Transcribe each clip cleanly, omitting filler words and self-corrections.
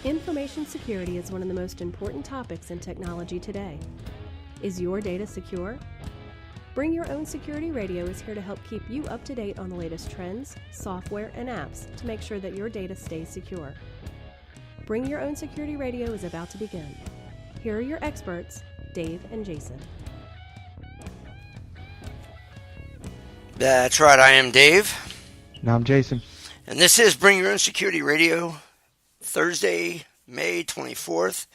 Information security is one of the most important topics in technology today. Is your data secure? Bring Your Own Security Radio is here to help keep you up to date on the latest trends, software, and apps to make sure that your data stays secure. Bring Your Own Security Radio is about to begin. Here are your experts, Dave and Jason. That's right, I am Dave. And I'm Jason. And this is Bring Your Own Security Radio, Thursday, May 24th.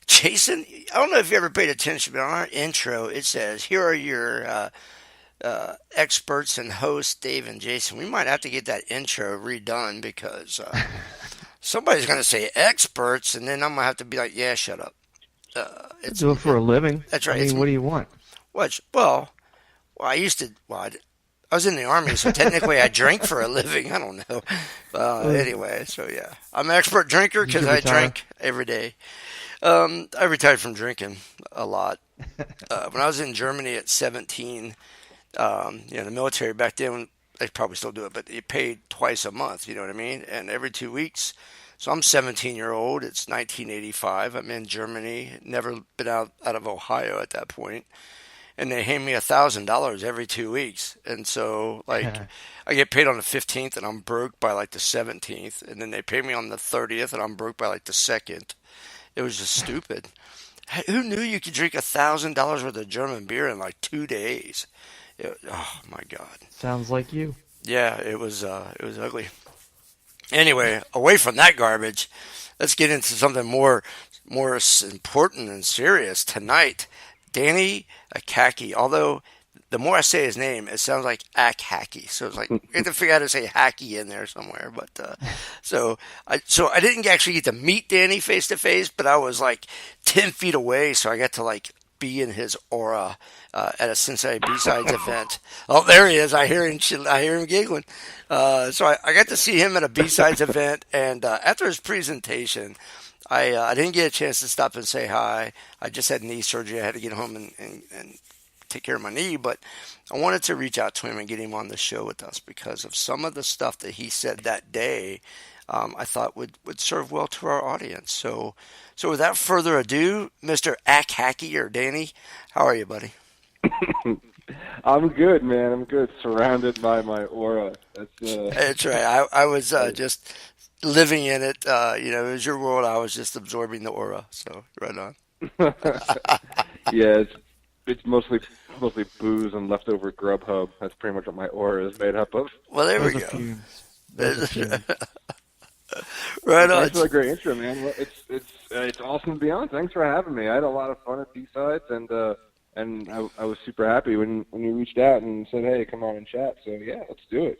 Jason, I don't know if you ever paid attention, but on our intro, it says, here are your experts and hosts, Dave and Jason. We might have to get that intro redone because somebody's going to say experts, and then I'm going to have to be like, yeah, shut up. Do it for a living. That's right. I mean, what do you want? I was in the Army, so technically I drink for a living. I don't know. Anyway, so yeah. I'm an expert drinker because I drink every day. I retired from drinking a lot. When I was in Germany at 17, the military back then, they probably still do it, but you paid twice a month, you know what I mean? And every 2 weeks. So I'm 17-year-old. It's 1985. I'm in Germany. Never been out of Ohio at that point. And they hand me $1,000 every 2 weeks. And so, I get paid on the 15th, and I'm broke by, the 17th. And then they pay me on the 30th, and I'm broke by, the 2nd. It was just stupid. Who knew you could drink $1,000 worth of German beer in, 2 days? Oh, my God. Sounds like you. Yeah, it was ugly. Anyway, away from that garbage, let's get into something more important and serious tonight. Danny-akacki, although the more I say his name, it sounds like Akacki. So it's you have to figure out how to say hacky in there somewhere. But so I didn't actually get to meet Danny face to face, but I was 10 feet away, so I got to be in his aura at a Cincinnati B-Sides event. Oh, there he is! I hear him giggling. So I got to see him at a B-Sides event, and after his presentation, I didn't get a chance to stop and say hi. I just had knee surgery. I had to get home and take care of my knee, but I wanted to reach out to him and get him on the show with us because of some of the stuff that he said that day. I thought would serve well to our audience. So without further ado, Mr. Akacki or Danny, how are you, buddy? I'm good, man. I'm good. Surrounded by my aura. That's right. I was just living in it. It was your world. I was just absorbing the aura. So right on. Yeah, it's mostly booze and leftover Grubhub. That's pretty much what my aura is made up of. Well, there we go. Right on. Thanks for a great intro, man. Well, it's awesome to be on. Thanks for having me. I had a lot of fun at B-Sides, and I was super happy when you reached out and said, hey, come on and chat. So yeah, let's do it.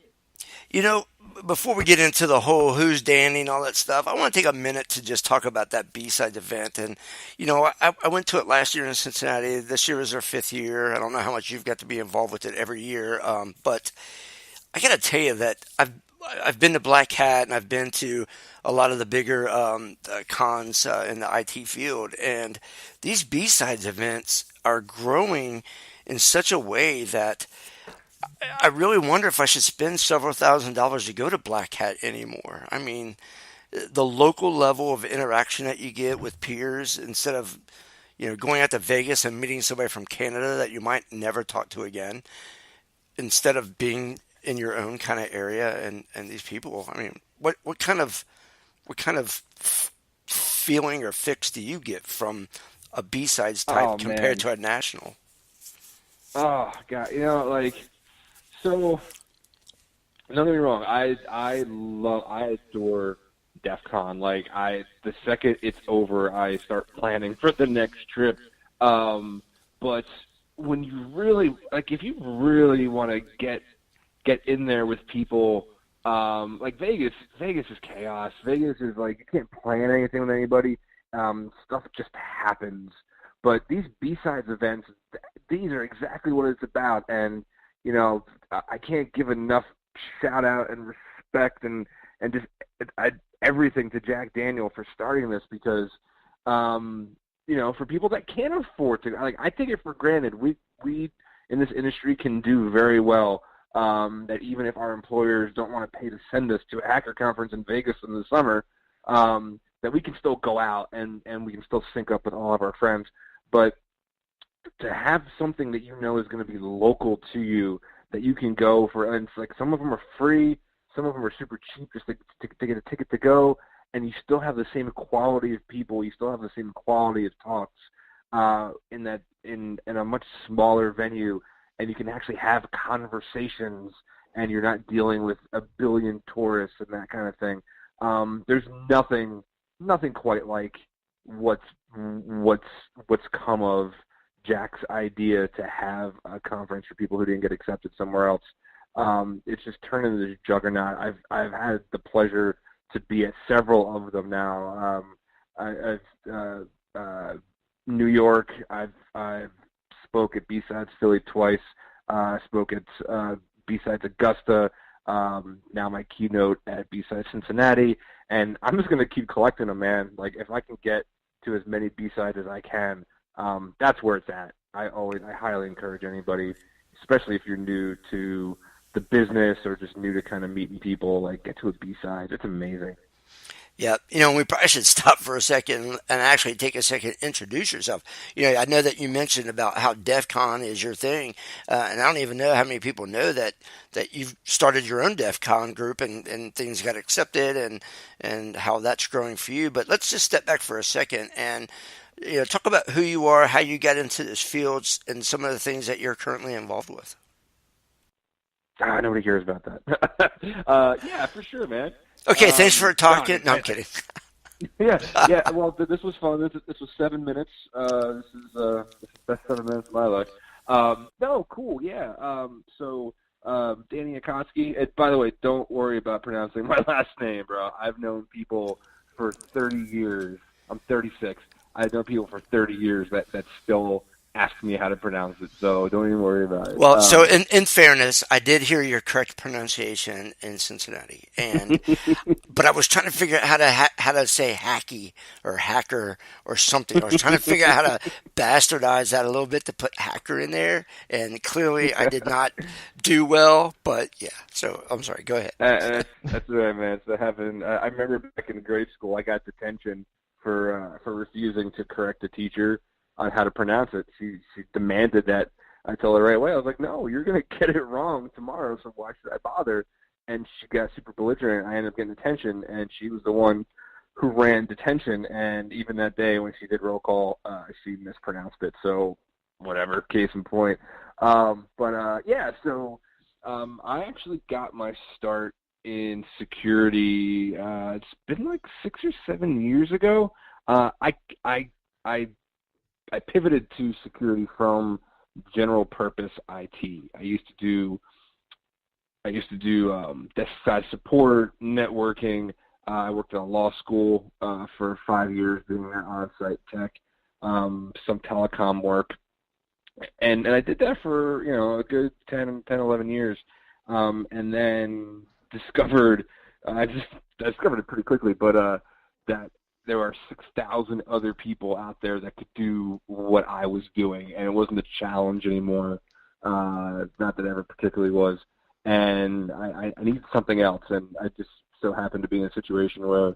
Before we get into the whole who's Danny and all that stuff, I want to take a minute to just talk about that B-Sides event. And, I went to it last year in Cincinnati. This year was our 5th year. I don't know how much you've got to be involved with it every year. But I got to tell you that I've been to Black Hat and I've been to a lot of the bigger cons in the IT field. And these B-Sides events are growing in such a way that I really wonder if I should spend several $1,000s to go to Black Hat anymore. I mean, the local level of interaction that you get with peers instead of, going out to Vegas and meeting somebody from Canada that you might never talk to again, instead of being in your own kind of area and these people. I mean, what kind of feeling or fix do you get from a B-Sides type compared to a national? Oh God, so, don't get me wrong. I adore DEF CON. The second it's over, I start planning for the next trip. But when you really, if you really want to get in there with people, Vegas is chaos. Vegas is you can't plan anything with anybody. Stuff just happens. But these B-Sides events, these are exactly what it's about. And, I can't give enough shout out and respect and just everything to Jack Daniel for starting this because, for people that can't afford to, I take it for granted. We in this industry can do very well. That even if our employers don't want to pay to send us to a hacker conference in Vegas in the summer, that we can still go out and we can still sync up with all of our friends. But to have something that you know is going to be local to you, that you can go for, and it's like some of them are free, some of them are super cheap just to get a ticket to go, and you still have the same quality of people, you still have the same quality of talks in a much smaller venue, and you can actually have conversations, and you're not dealing with a billion tourists and that kind of thing. There's nothing quite like what's come of Jack's idea to have a conference for people who didn't get accepted somewhere else. It's just turned into this juggernaut. I've had the pleasure to be at several of them now. New York, I've spoke at B-Sides Philly twice. Spoke at B-Sides Augusta. Now my keynote at B-Sides Cincinnati, and I'm just gonna keep collecting them, man. Like if I can get to as many B-Sides as I can, that's where it's at. I highly encourage anybody, especially if you're new to the business or just new to kind of meeting people, like get to a B-Side. It's amazing. Yeah, we probably should stop for a second and actually take a second to introduce yourself. I know that you mentioned about how DEF CON is your thing, and I don't even know how many people know that you've started your own DEF CON group and things got accepted and how that's growing for you. But let's just step back for a second and talk about who you are, how you got into this field, and some of the things that you're currently involved with. Nobody cares about that. Yeah, for sure, man. Okay, thanks for talking. No, I'm kidding. Yeah. Well, this was fun. This was 7 minutes. This is the best 7 minutes of my life. No, cool. Yeah. So danny-akacki. By the way, don't worry about pronouncing my last name, bro. I've known people for 30 years. I'm 36. I've known people for 30 years that still ask me how to pronounce it, so don't even worry about it. Well, so in fairness, I did hear your correct pronunciation in Cincinnati, but I was trying to figure out how to say hacky or hacker or something. I was trying to figure out how to bastardize that a little bit to put hacker in there, and clearly I did not do well. But yeah, so I'm sorry. Go ahead. That's right, man. So I remember back in grade school, I got detention for refusing to correct a teacher on how to pronounce it. She demanded that I tell her right away. I was like, no, you're going to get it wrong tomorrow, so why should I bother? And she got super belligerent. I ended up getting detention, and she was the one who ran detention. And even that day when she did roll call, she mispronounced it. So whatever, case in point. Yeah, so I actually got my start in security. It's been like 6 or 7 years ago. I pivoted to security from general purpose IT. I used to do desk side support, networking. I worked at a law school for 5 years doing that on-site tech, some telecom work, and I did that for a good 10, 11 years, and then discovered I discovered it pretty quickly, but that there are 6,000 other people out there that could do what I was doing, and it wasn't a challenge anymore. Not that it ever particularly was. And I needed something else, and I just so happened to be in a situation where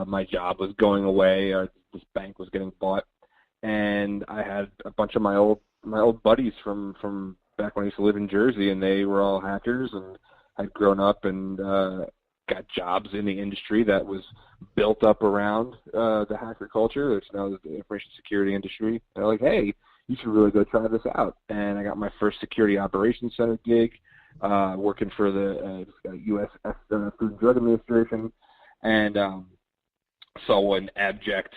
my job was going away, this bank was getting bought, and I had a bunch of my old buddies from back when I used to live in Jersey, and they were all hackers and had grown up and got jobs in the industry that was built up around the hacker culture. It's now the information security industry. And they're like, hey, you should really go try this out. And I got my first security operations center gig, working for the U.S. Food and Drug Administration, and saw what an abject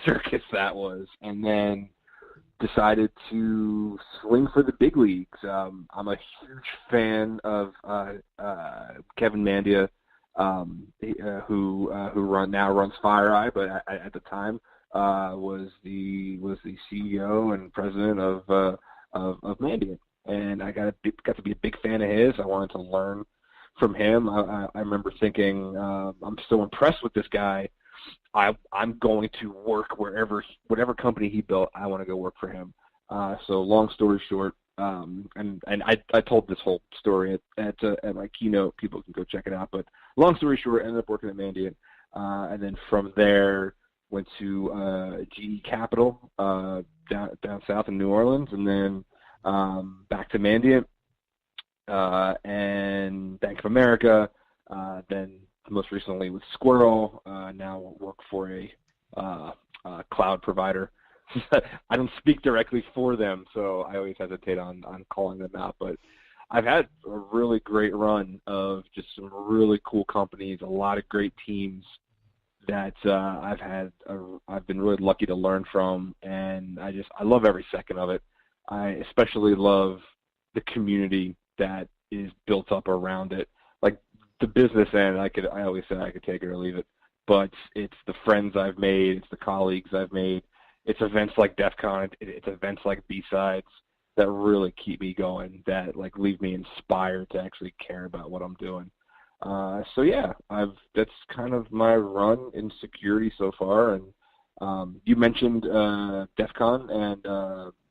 circus that was. And then decided to swing for the big leagues. I'm a huge fan of Kevin Mandia, who now runs FireEye, but at the time was the CEO and president of Mandiant, and I got to be a big fan of his. I wanted to learn from him. I remember thinking, I'm so impressed with this guy. I'm going to work whatever company he built. I want to go work for him. So long story short, and I told this whole story at my keynote. People can go check it out. But long story short, I ended up working at Mandiant. and then from there went to GE Capital down south in New Orleans, and then back to Mandiant and Bank of America, then most recently with Squirrel. Now work for a cloud provider. I don't speak directly for them, so I always hesitate on calling them out, but I've had a really great run of just some really cool companies, a lot of great teams that I've been really lucky to learn from, and I love every second of it. I especially love the community that is built up around it. Like the business end, I always say I could take it or leave it, but it's the friends I've made, it's the colleagues I've made, it's events like DEF CON, it's events like B-Sides that really keep me going, that like leave me inspired to actually care about what I'm doing. So yeah, that's kind of my run in security so far. And you mentioned DEF CON and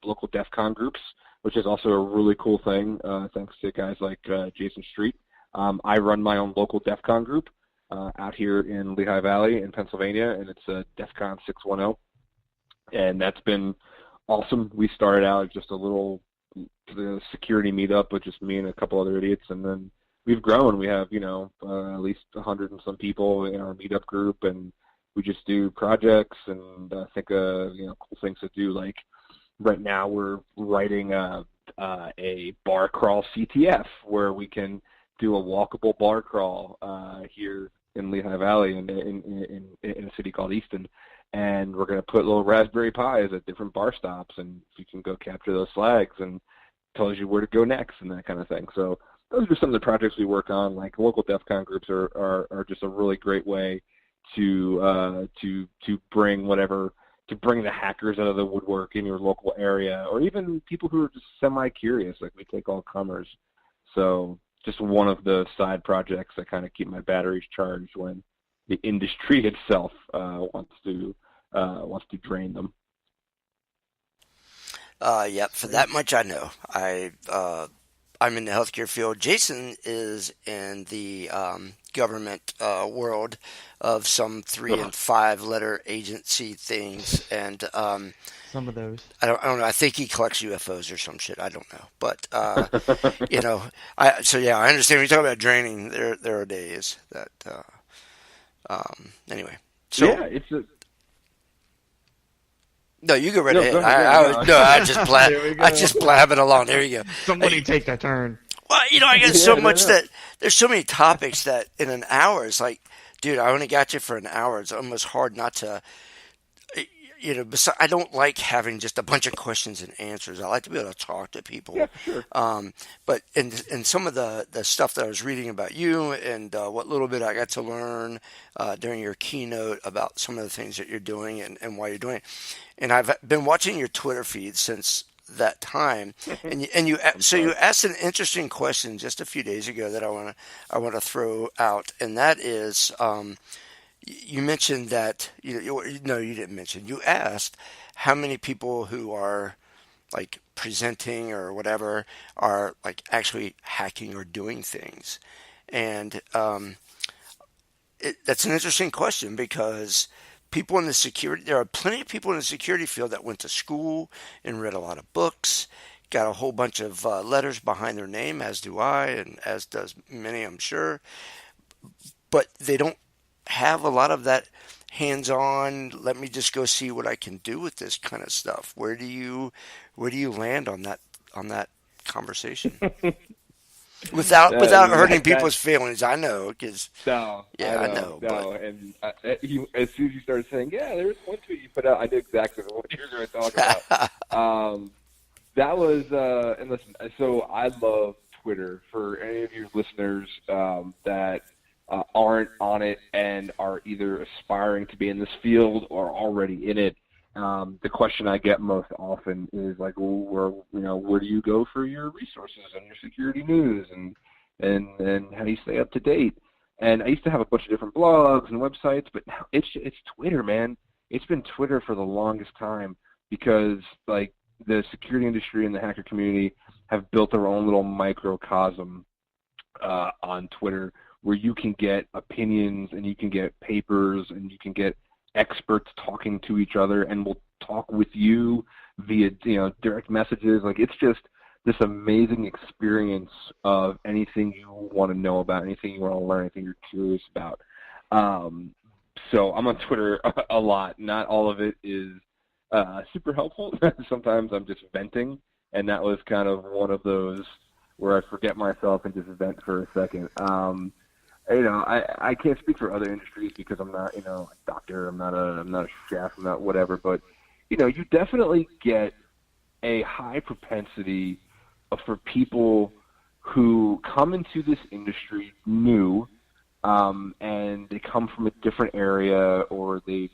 local DEF CON groups, which is also a really cool thing, thanks to guys like Jason Street. I run my own local DEF CON group out here in Lehigh Valley in Pennsylvania, and it's DEF CON 610. And that's been awesome. We started out as just a little security meetup with just me and a couple other idiots, and then we've grown. We have, at least 100 and some people in our meetup group, and we just do projects and think of, cool things to do. Like right now we're writing a bar crawl CTF where we can do a walkable bar crawl here in Lehigh Valley in a city called Easton. And we're going to put little Raspberry Pis at different bar stops, and you can go capture those flags, and tells you where to go next and that kind of thing. So those are some of the projects we work on. Like local DEF CON groups are just a really great way to bring the hackers out of the woodwork in your local area, or even people who are just semi-curious. Like we take all comers. So just one of the side projects that kind of keep my batteries charged when the industry itself wants to drain them. Yep, for that much I know. I'm in the healthcare field. Jason is in the government world of some 3 and 5 letter agency things, and Some of those. I don't know. I think he collects UFOs or some shit. I don't know, but I understand when you talk about draining. There are days that. Anyway, so yeah, it's a. No, you go right ahead. I just blabbing along. There you go. Somebody take that turn. Well, I get so much that there's so many topics that in an hour it's like, dude, I only got you for an hour. It's almost hard not to. I don't like having just a bunch of questions and answers. I like to be able to talk to people. Yeah, for sure. But in some of the stuff that I was reading about you and what little bit I got to learn during your keynote about some of the things that you're doing and why you're doing it. And I've been watching your Twitter feed since that time. And you asked an interesting question just a few days ago that I want to throw out, and that is. You mentioned that you didn't mention. You asked how many people who are like presenting or whatever are like actually hacking or doing things, and that's an interesting question because there are plenty of people in the security field that went to school and read a lot of books, got a whole bunch of letters behind their name, as do I, and as does many, I'm sure, but they don't have a lot of that hands-on, let me just go see what I can do with this kind of stuff. Where do you land on that conversation? without hurting people's feelings, I know, because I know. But... And as soon as you started saying, there was one tweet you put out, I knew exactly what you were going to talk about. That was, and listen, so I love Twitter. For any of your listeners that aren't on it and are either aspiring to be in this field or already in it, the question I get most often is like, where do you go for your resources and your security news and how do you stay up to date? And I used to have a bunch of different blogs and websites, but now it's Twitter, man. It's been Twitter for the longest time because like the security industry and the hacker community have built their own little microcosm on Twitter, where you can get opinions and you can get papers and you can get experts talking to each other and will talk with you via, direct messages. Like, it's just this amazing experience of anything you want to know about, anything you want to learn, anything you're curious about. So I'm on Twitter a lot. Not all of it is super helpful. Sometimes I'm just venting, and that was kind of one of those where I forget myself and just vent for a second. I can't speak for other industries because I'm not, a doctor. I'm not a chef. I'm not whatever. But you definitely get a high propensity for people who come into this industry new, and they come from a different area, or they're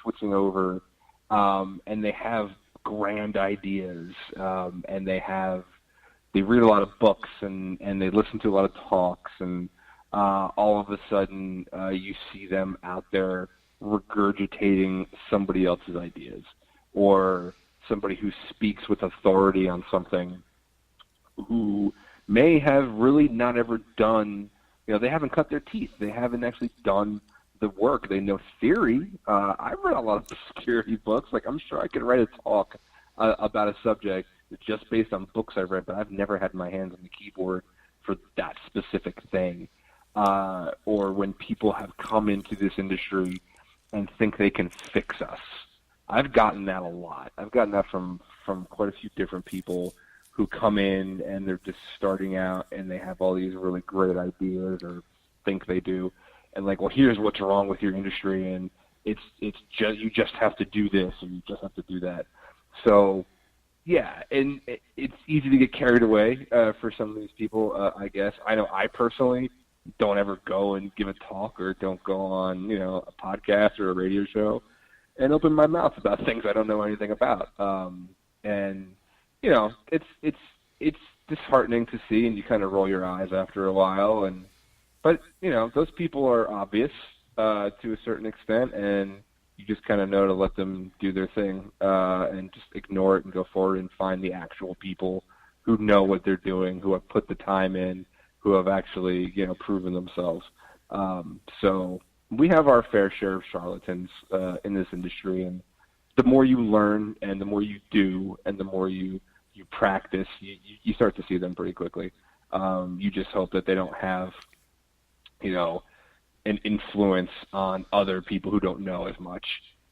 switching over, and they have grand ideas, and they read a lot of books, and they listen to a lot of talks, and all of a sudden you see them out there regurgitating somebody else's ideas, or somebody who speaks with authority on something, who may have really not ever done, they haven't cut their teeth. They haven't actually done the work. They know theory. I've read a lot of security books. Like, I'm sure I could write a talk about a subject just based on books I've read, but I've never had my hands on the keyboard for that specific thing. Or when people have come into this industry and think they can fix us. I've gotten that a lot. I've gotten that from quite a few different people who come in and they're just starting out and they have all these really great ideas, or think they do, and well, here's what's wrong with your industry, and it's just, you just have to do this and you just have to do that. So yeah, and it's easy to get carried away for some of these people, I guess. I know I personally don't ever go and give a talk, or don't go on a podcast or a radio show and open my mouth about things I don't know anything about. And it's disheartening to see, and you kind of roll your eyes after a while. But those people are obvious to a certain extent, and you just kind of know to let them do their thing, and just ignore it and go forward and find the actual people who know what they're doing, who have put the time in, who have actually proven themselves. So we have our fair share of charlatans in this industry, and the more you learn and the more you do and the more you practice, you start to see them pretty quickly. You just hope that they don't have, an influence on other people who don't know as much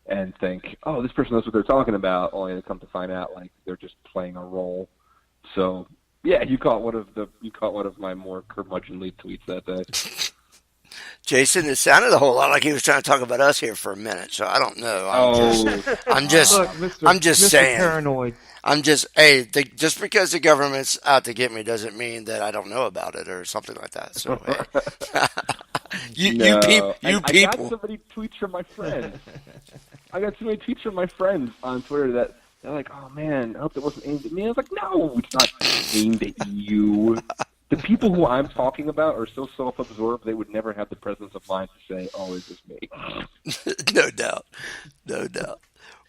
and think, oh, this person knows what they're talking about, only to come to find out they're just playing a role. So yeah, you caught one of my more curmudgeonly tweets that day. Jason, it sounded a whole lot like he was trying to talk about us here for a minute, so I don't know. I'm just Mr. saying. Paranoid. Just because the government's out to get me doesn't mean that I don't know about it or something like that. So, you people. I got so many tweets from my friends. On Twitter that they're like, "Oh man, I hope it wasn't aimed at me." I was like, "No, it's not aimed at you." The people who I'm talking about are so self-absorbed they would never have the presence of mind to say, "Oh, is this me?" No doubt.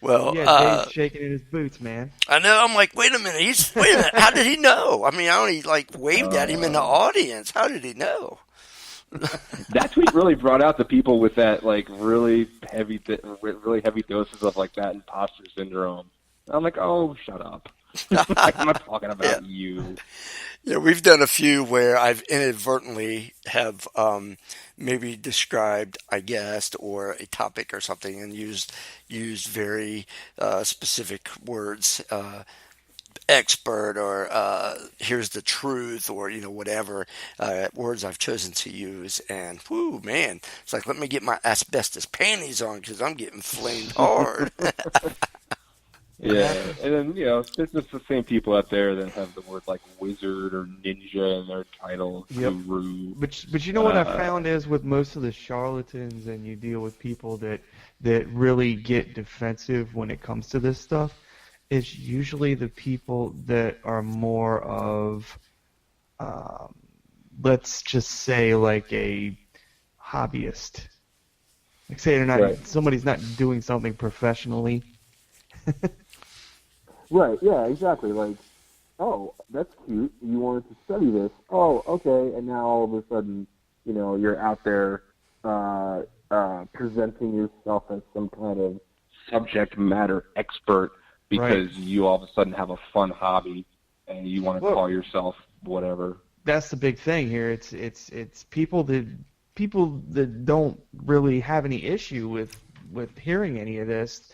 Well, yeah, Dave's shaking in his boots, man. I know. I'm like, wait a minute. How did he know? I mean, I only waved at him in the audience. How did he know? That tweet really brought out the people with that really heavy doses of that imposter syndrome. I'm like, oh, shut up. I'm not talking about you. Yeah, we've done a few where I've inadvertently have maybe described a guest or a topic or something and used very specific words, expert or here's the truth, or whatever words I've chosen to use. And whoo, man, it's like, let me get my asbestos panties on because I'm getting flamed hard. Yeah, and then there's just the same people out there that have the word wizard or ninja in their title, guru. But what I found is with most of the charlatans, and you deal with people that really get defensive when it comes to this stuff, is usually the people that are more of, let's just say, a hobbyist. Say they're not somebody's not doing something professionally. Right, yeah, exactly. Oh, that's cute. You wanted to study this. Oh, okay. And now all of a sudden you're out there presenting yourself as some kind of subject matter expert because you all of a sudden have a fun hobby and you want to call yourself whatever. That's the big thing here. It's people that don't really have any issue with hearing any of this.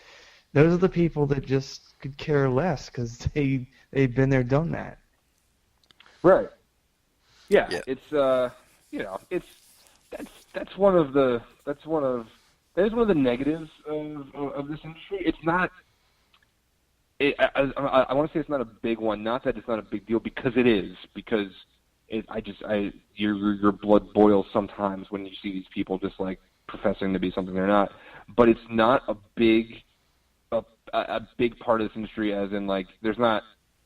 Those are the people that just could care less because they've been there, done that. Right. Yeah. It's that's one of the negatives of this industry. It's not. I want to say it's not a big one. Not that it's not a big deal, because it is. Because your blood boils sometimes when you see these people just like professing to be something they're not. But it's not a big part of this industry, as in like there's not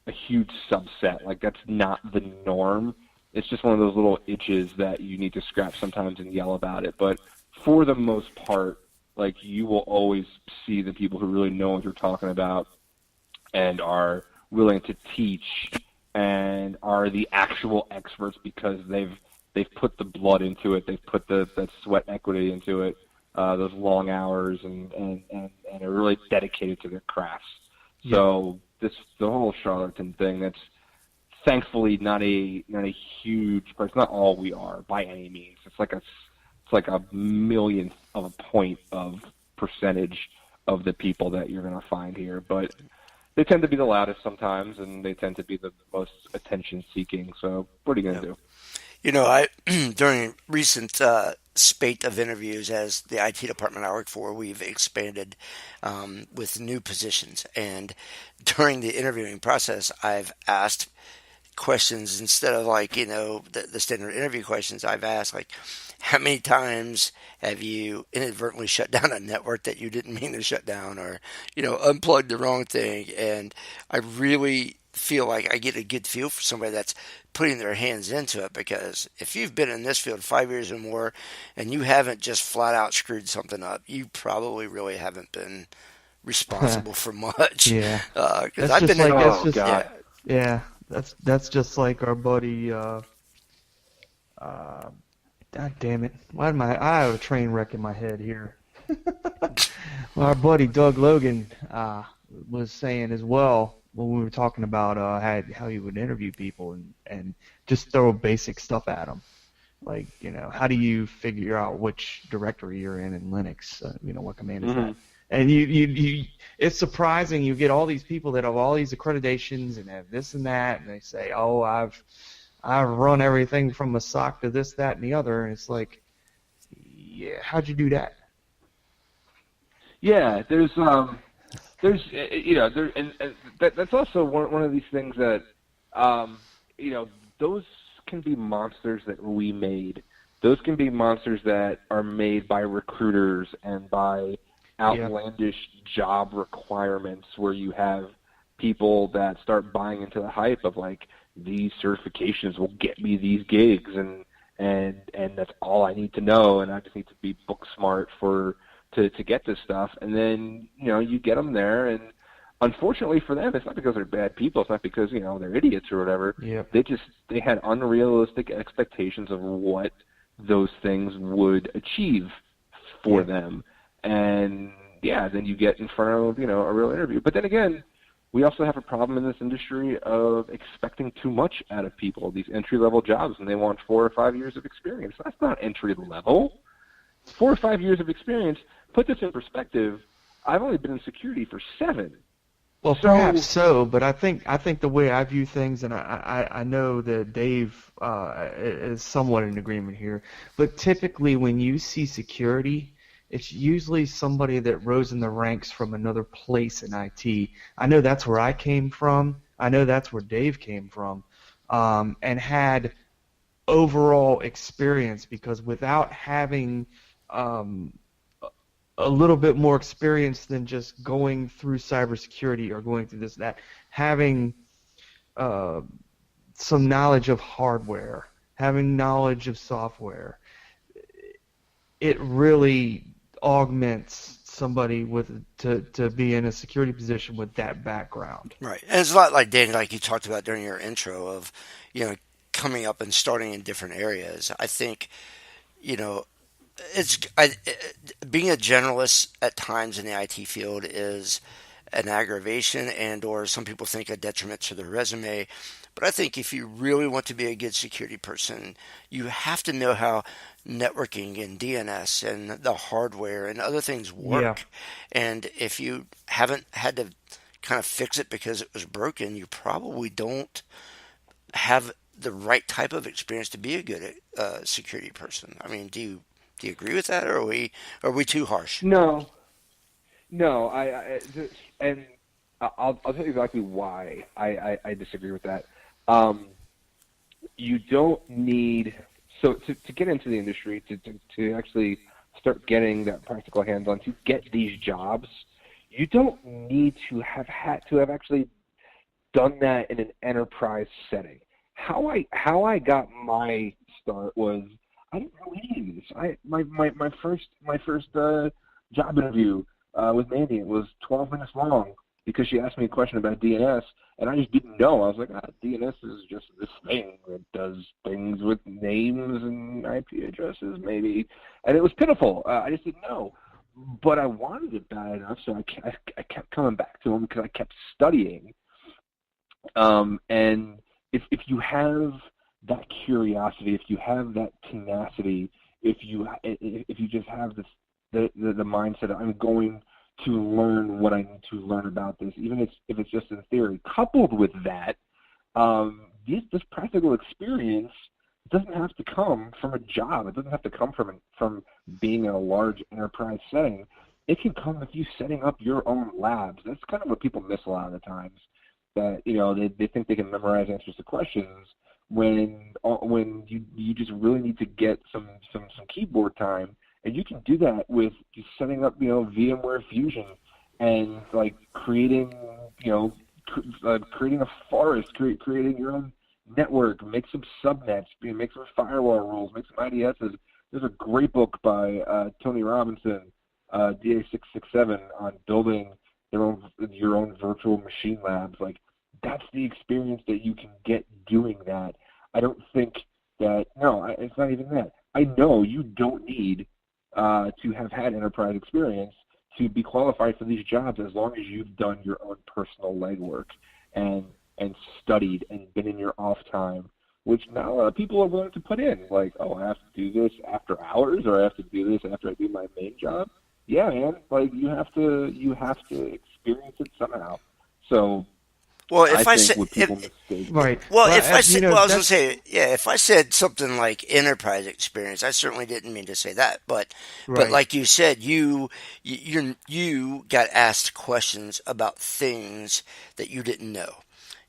a huge subset. Like that's not the norm. It's just one of those little itches that you need to scratch sometimes and yell about it. But for the most part, like you will always see the people who really know what they're talking about and are willing to teach and are the actual experts because they've put the blood into it, they've put that sweat equity into it, those long hours, and are really dedicated to their crafts. Yeah. So the whole charlatan thing, that's thankfully not a huge part. It's not all we are by any means. It's like a millionth of a point of percentage of the people that you're going to find here, but they tend to be the loudest sometimes, and they tend to be the most attention-seeking. So what are you going to do? I during recent spate of interviews as the IT department I work for, we've expanded with new positions. And during the interviewing process, I've asked questions instead of the standard interview questions. I've asked how many times have you inadvertently shut down a network that you didn't mean to shut down, or unplugged the wrong thing? And I really feel like I get a good feel for somebody that's putting their hands into it, because if you've been in this field 5 years or more and you haven't just flat out screwed something up, you probably really haven't been responsible for much. Yeah, because I've been that's just like our buddy. God damn it! I have a train wreck in my head here. Well, our buddy Doug Logan was saying as well when we were talking about how he would interview people and just throw basic stuff at them, like how do you figure out which directory you're in Linux? What command is that? And you it's surprising. You get all these people that have all these accreditations and have this and that, and they say, "Oh, I've run everything from a SOC to this, that, and the other," and it's like, yeah, how'd you do that? Yeah, there's that's also one of these things that those can be monsters that we made. Those can be monsters that are made by recruiters and by outlandish job requirements, where you have people that start buying into the hype of these certifications will get me these gigs, and that's all I need to know, and I just need to be book smart to get this stuff. And then you get them there, and unfortunately for them, it's not because they're bad people. It's not because they're idiots or whatever. Yep. They had unrealistic expectations of what those things would achieve for them. And then you get in front of a real interview. But then again, we also have a problem in this industry of expecting too much out of people, these entry-level jobs, and they want 4 or 5 years of experience. That's not entry-level. 4 or 5 years of experience. Put this in perspective. I've only been in security for 7. Well, perhaps so, but I think the way I view things, and I know that Dave is somewhat in agreement here, but typically when you see security, it's usually somebody that rose in the ranks from another place in IT. I know that's where I came from. I know that's where Dave came from, and had overall experience, because without having a little bit more experience than just going through cybersecurity or going through this, that, having some knowledge of hardware, having knowledge of software, it really augments somebody to be in a security position with that background. Right. And it's a lot like, Danny, like you talked about during your intro of, coming up and starting in different areas. I think you know, being a generalist at times in the IT field is an aggravation and or some people think a detriment to their resume. But I think if you really want to be a good security person, you have to know how networking and DNS and the hardware and other things Yeah. work. And if you haven't had to kind of fix it because it was broken, you probably don't have the right type of experience to be a good security person. I mean, do you agree with that, or are we too harsh? No, no, and I'll tell you exactly why I disagree with that. Um, you don't need to get into the industry to actually start getting that practical hands-on to get these jobs. You don't need to have actually done that in an enterprise setting. How I got my start was I didn't know any of this. My first job interview with Mandy, it was 12 minutes long because she asked me a question about DNS, and I just didn't know. I was like, DNS is just this thing that does things with names and IP addresses, maybe, and it was pitiful. I just didn't know, but I wanted it bad enough, so I kept coming back to them because I kept studying. And if you have that curiosity, if you have that tenacity, if you just have the mindset of I'm going to learn what I need to learn about this, even if it's just in theory, coupled with that, this practical experience doesn't have to come from a job. It doesn't have to come from being in a large enterprise setting. It can come with you setting up your own labs. That's kind of what people miss a lot of the times. That they think they can memorize answers to questions when you just really need to get some keyboard time, and you can do that with just setting up VMware Fusion and like creating creating a forest, creating your own network, make some subnets, make some firewall rules, make some IDSs. There's a great book by Tony Robinson, DA667, on building your own virtual machine labs. Like, that's the experience that you can get doing that. I don't think that, it's not even that. I know you don't need to have had enterprise experience to be qualified for these jobs as long as you've done your own personal legwork and studied and been in your off time, which not a lot of people are willing to put in. Like, I have to do this after hours, or I have to do this after I do my main job. Yeah, man. Like, you have to experience it somehow. So, Well, I if I think said what people mistake. Right. well, if I said, well, I was going to that's say, yeah, if I said something like enterprise experience, I certainly didn't mean to say that, but right. like you said, you got asked questions about things that you didn't know,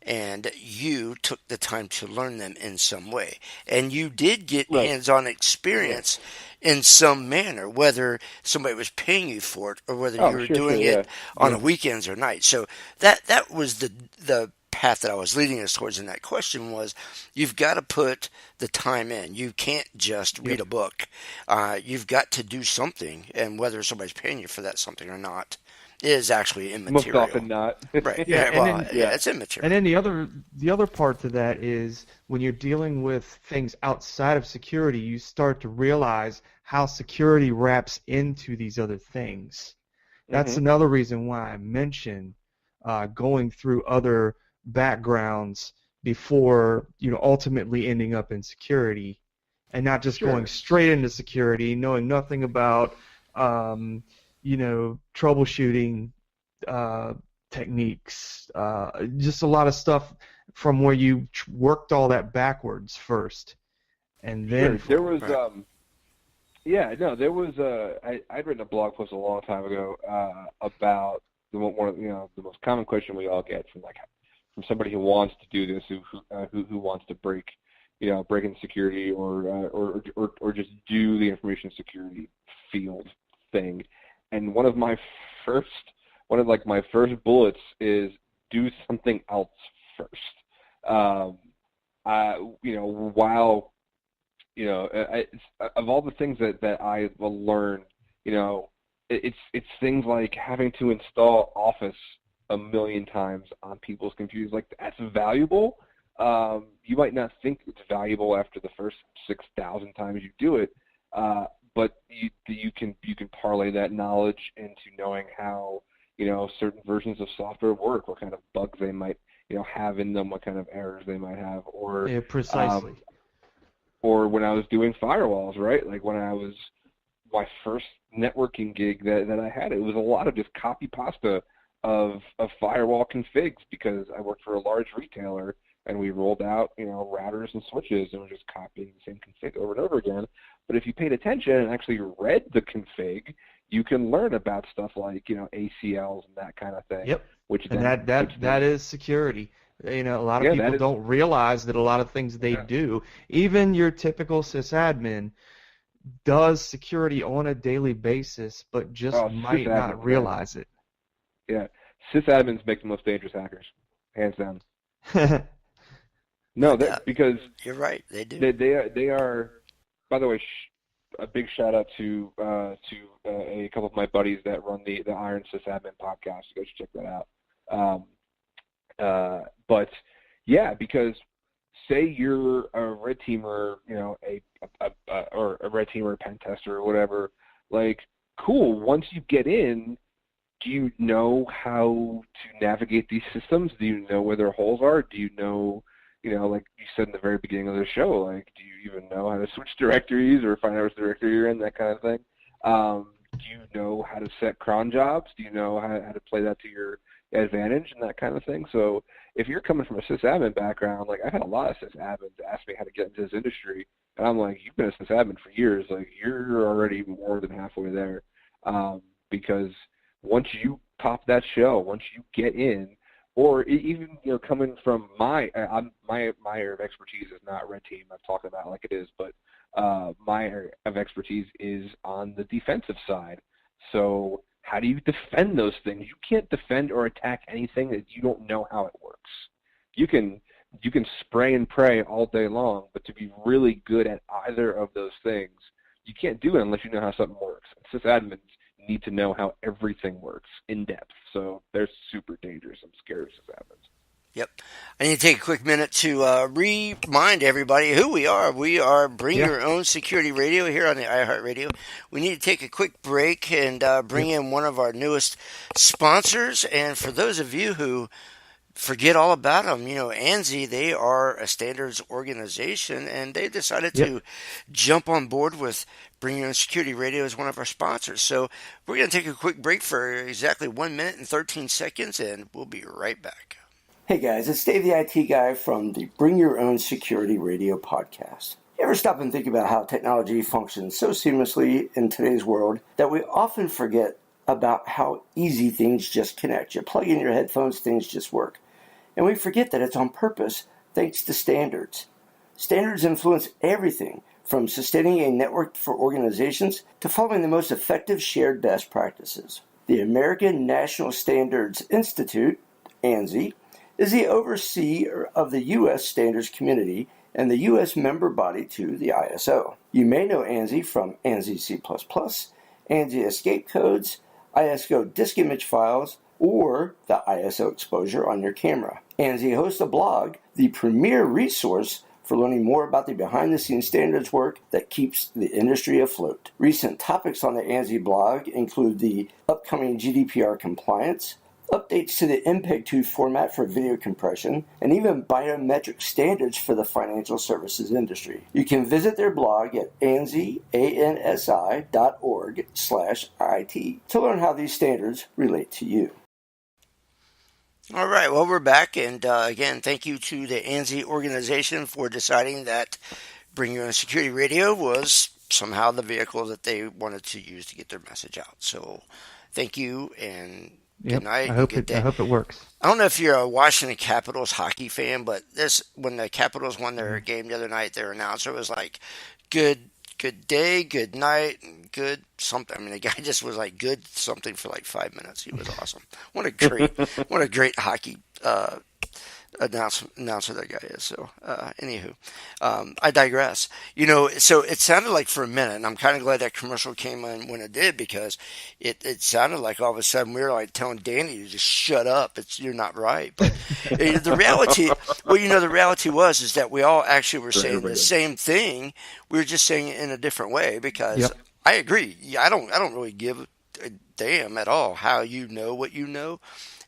and you took the time to learn them in some way, and you did get Right. hands-on Yeah. experience in some manner, whether somebody was paying you for it or whether you Oh, were sure, doing yeah. it on a Yeah. weekends or nights. So that was the path that I was leading us towards in that question was you've got to put the time in. You can't just read Yep. a book. You've got to do something, and whether somebody's paying you for that something or not is actually Most immaterial. often not. Right. Yeah, Yeah. and Well, then yeah, Yeah. it's and immaterial. then the other part to that is when you're dealing with things outside of security, you start to realize how security wraps into these other things. That's Hmm. another reason why I mentioned going through other backgrounds before ultimately ending up in security, and not just going Sure. straight into security, knowing nothing about troubleshooting uh, techniques, just a lot of stuff from where you worked all that backwards first, and then Sure. There forward. was Right. Yeah, no, there was I'd written a blog post a long time ago about one of the most common question we all get from somebody who wants to do this, who wants to break into security or just do the information security field thing. And first my first bullets is do something else first. While of all the things that I've learned, it's things like having to install Office a million times on people's computers. Like, that's valuable. You might not think it's valuable after the first 6,000 times you do it, But you can parlay that knowledge into knowing how certain versions of software work, what kind of bugs they might have in them, what kind of errors they might have, or Yeah, precisely. Or when I was doing firewalls, right? Like when I was my first networking gig that I had, it was a lot of just copy pasta of firewall configs because I worked for a large retailer and we rolled out, routers and switches and we're just copying the same config over and over again. But if you paid attention and actually read the config, you can learn about stuff like, ACLs and that kind of thing. Yep. And that is security. A lot of people don't realize that a lot of things they do, even your typical sysadmin does security on a daily basis, but just might not realize it. Yeah. Sysadmins make the most dangerous hackers, hands down. No, because you're right, they do. They are. By the way, a big shout out to a couple of my buddies that run the Iron Sysadmin podcast. You guys should check that out. But yeah, because say you're a red teamer, or a red teamer, pen tester, or whatever. Like, cool. Once you get in, do you know how to navigate these systems? Do you know where their holes are? Do you know, like you said in the very beginning of the show, like, do you even know how to switch directories or find out which directory you're in, that kind of thing? Do you know how to set cron jobs? Do you know how to play that to your advantage and that kind of thing? So if you're coming from a sysadmin background, like I've had a lot of sysadmins ask me how to get into this industry, and I'm like, you've been a sysadmin for years, like you're already more than halfway there, because once you pop that shell, once you get in, or even coming from my area of expertise is not red team. I've talked about it like it is, but my area of expertise is on the defensive side. So how do you defend those things? You can't defend or attack anything that you don't know how it works. You can spray and pray all day long, but to be really good at either of those things, you can't do it unless you know how something works. Sysadmins need to know how everything works in depth. So they're super dangerous. I'm scared of sysadmins. Yep. I need to take a quick minute to remind everybody who we are. We are Bring Your Own Security Radio here on the iHeartRadio. We need to take a quick break and bring in one of our newest sponsors. And for those of you who forget all about them, ANSI, they are a standards organization, and they decided to jump on board with Bring Your Own Security Radio as one of our sponsors. So we're going to take a quick break for exactly 1 minute and 13 seconds, and we'll be right back. Hey guys, it's Dave the IT guy from the Bring Your Own Security Radio podcast. You ever stop and think about how technology functions so seamlessly in today's world that we often forget about how easy things just connect? You plug in your headphones, things just work. And we forget that it's on purpose thanks to standards. Standards influence everything from sustaining a network for organizations to following the most effective shared best practices. The American National Standards Institute, ANSI, is the overseer of the U.S. standards community and the U.S. member body to the ISO. You may know ANSI from ANSI C++, ANSI escape codes, ISO disk image files, or the ISO exposure on your camera. ANSI hosts a blog, the premier resource for learning more about the behind-the-scenes standards work that keeps the industry afloat. Recent topics on the ANSI blog include the upcoming GDPR compliance, updates to the MPEG-2 format for video compression, and even biometric standards for the financial services industry. You can visit their blog at ansi.org/IT to learn how these standards relate to you. All right, well, we're back, and again, thank you to the ANSI organization for deciding that Bring Your Own Security Radio was somehow the vehicle that they wanted to use to get their message out. So thank you, and good night. I hope it works. I don't know if you're a Washington Capitals hockey fan, but when the Capitals won their game the other night, their announcer was like, good day, good night, and good something. I mean, the guy just was like good something for like 5 minutes. He was awesome. What a great hockey announcer that guy is. So, anywho, I digress. So it sounded like for a minute, and I'm kind of glad that commercial came in when it did, because it sounded like all of a sudden we were like telling Danny to just shut up. You're not right. But the reality, the reality is that we all actually were saying the same thing. We were just saying it in a different way, because Yep. I agree. Yeah, I don't really give a damn at all how you know what you know,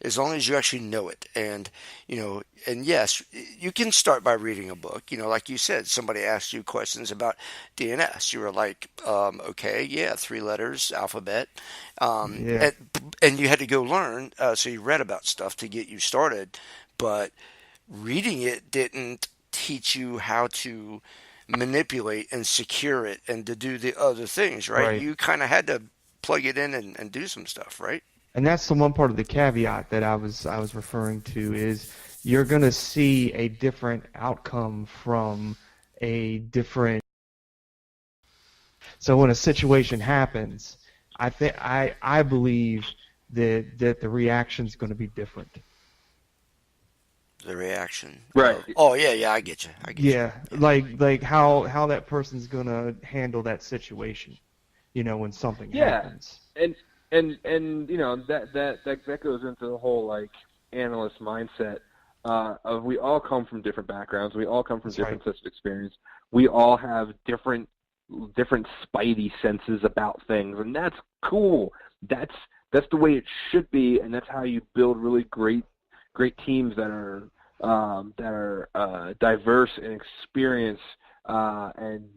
as long as you actually know it. And yes, you can start by reading a book. Like you said, somebody asked you questions about DNS. You were like, okay, yeah, 3 letters, alphabet. Yeah. And you had to go learn. So you read about stuff to get you started. But reading it didn't teach you how to manipulate and secure it and to do the other things, right? Right. You kind of had to plug it in and do some stuff, right? And that's the one part of the caveat that I was referring to, is you're going to see a different outcome from a different. So when a situation happens, I believe that the reaction's going to be different. The reaction. Right. Oh, yeah, I get you. Yeah, like how that person's going to handle that situation, when something happens. And that goes into the whole like analyst mindset of we all come from different backgrounds, we all come from different sets of experience, we all have different spidey senses about things, and that's cool. That's the way it should be, and that's how you build really great teams that are diverse and experienced and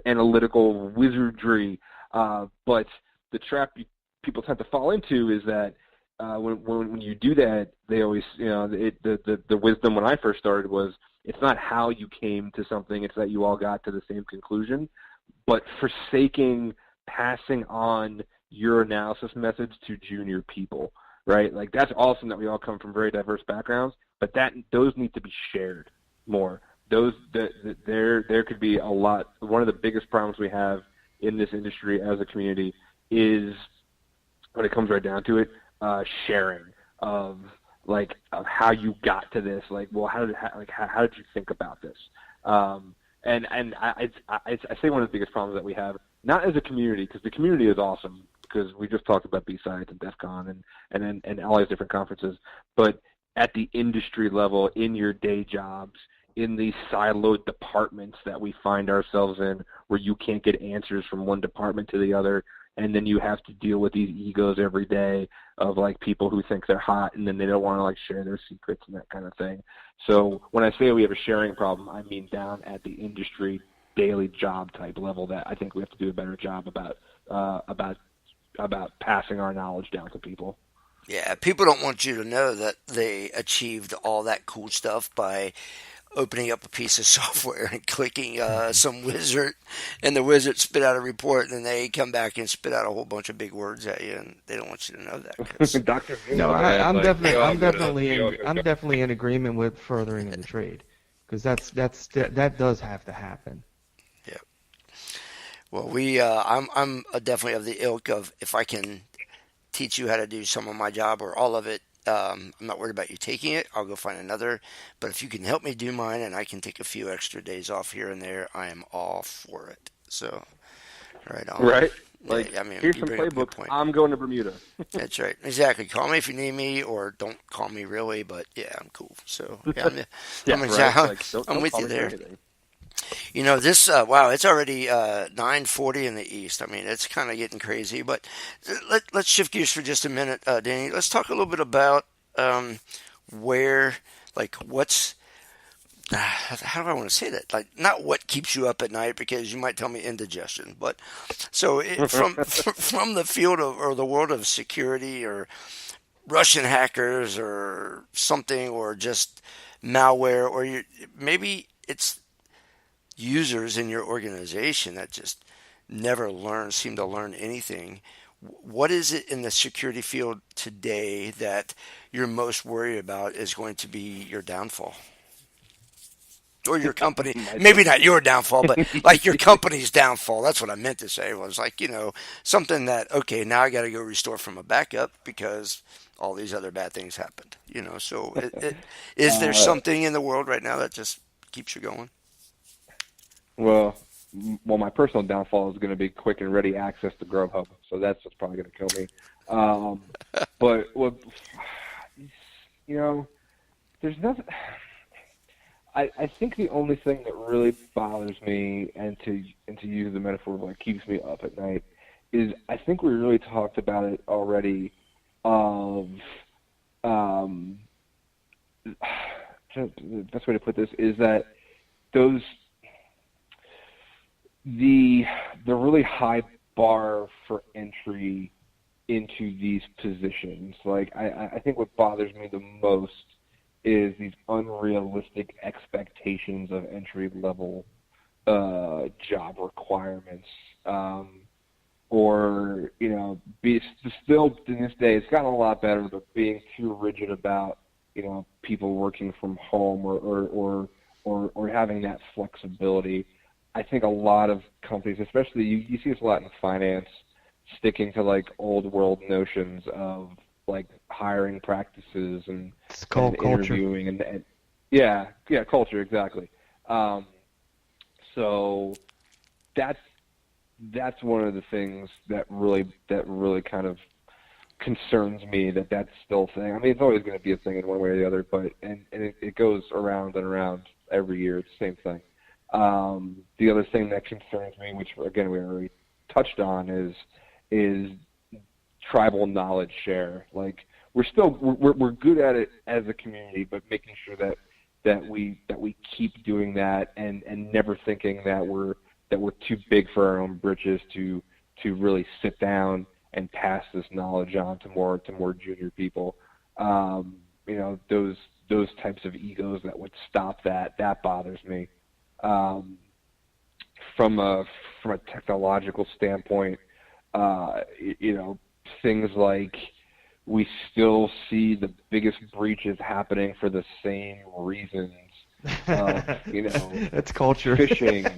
analytical wizardry. But the trap people tend to fall into is that when you do that, they always, the wisdom when I first started was, it's not how you came to something, it's that you all got to the same conclusion. But forsaking passing on your analysis methods to junior people, right? Like, that's awesome that we all come from very diverse backgrounds, but those need to be shared more. There could be a lot. One of the biggest problems we have in this industry as a community is, when it comes right down to it, sharing of how you got to this. Like, well, how did you think about this? And I say one of the biggest problems that we have, not as a community, because the community is awesome, because we just talked about B-Sides and DEF CON and all these different conferences, but at the industry level, in your day jobs, in these siloed departments that we find ourselves in, where you can't get answers from one department to the other, and then you have to deal with these egos every day of like people who think they're hot, and then they don't want to like share their secrets and that kind of thing. So when I say we have a sharing problem, I mean down at the industry daily job type level, that I think we have to do a better job about passing our knowledge down to people. Yeah, people don't want you to know that they achieved all that cool stuff by opening up a piece of software and clicking some wizard, and the wizard spit out a report, and then they come back and spit out a whole bunch of big words at you, and they don't want you to know that. Dr. No, I'm definitely in agreement with furthering the trade, because that does have to happen. Yeah. Well, I'm definitely of the ilk of, if I can teach you how to do some of my job or all of it, I'm not worried about you taking it. I'll go find another. But if you can help me do mine and I can take a few extra days off here and there, I am all for it. So, right on. Right? Yeah, Like, I mean, here's you some bring up a good playbooks. point. I'm going to Bermuda. That's right. Exactly. Call me if you need me, or don't call me really, but yeah, I'm cool. So, yeah, I'm with you there. This, wow, it's already 9:40 in the East. I mean, it's kind of getting crazy, but let's shift gears for just a minute, Danny. Let's talk a little bit about what's, how do I want to say that? Like, not what keeps you up at night, because you might tell me indigestion, but so from the field of, or the world of security, or Russian hackers or something, or just malware, or maybe it's users in your organization that just never seem to learn anything. What is it in the security field today that you're most worried about is going to be your downfall? or your company, maybe not your downfall, but like your company's downfall. That's what I meant to say. Was like, something that, okay, now I got to go restore from a backup because all these other bad things happened. So is there something in the world right now that just keeps you going? Well, my personal downfall is going to be quick and ready access to Grubhub, so that's what's probably going to kill me. But there's nothing. I think the only thing that really bothers me, and to use the metaphor of like keeps me up at night, is I think we really talked about it already. The best way to put this is that the really high bar for entry into these positions. Like I think what bothers me the most is these unrealistic expectations of entry level job requirements. Or still in this day, it's gotten a lot better, but being too rigid about people working from home or having that flexibility. I think a lot of companies, especially you see this a lot in finance, sticking to like old world notions of like hiring practices and interviewing and yeah, culture, exactly. So that's one of the things that really kind of concerns me, that's still a thing. I mean, it's always going to be a thing in one way or the other, but and it goes around and around every year. It's the same thing. The other thing that concerns me, which again we already touched on, is tribal knowledge share. Like we're good at it as a community, but making sure that we keep doing that and never thinking that we're too big for our own britches to really sit down and pass this knowledge on to more junior people. Those types of egos that would stop that bothers me. From a technological standpoint, things like we still see the biggest breaches happening for the same reasons. That's culture. Phishing.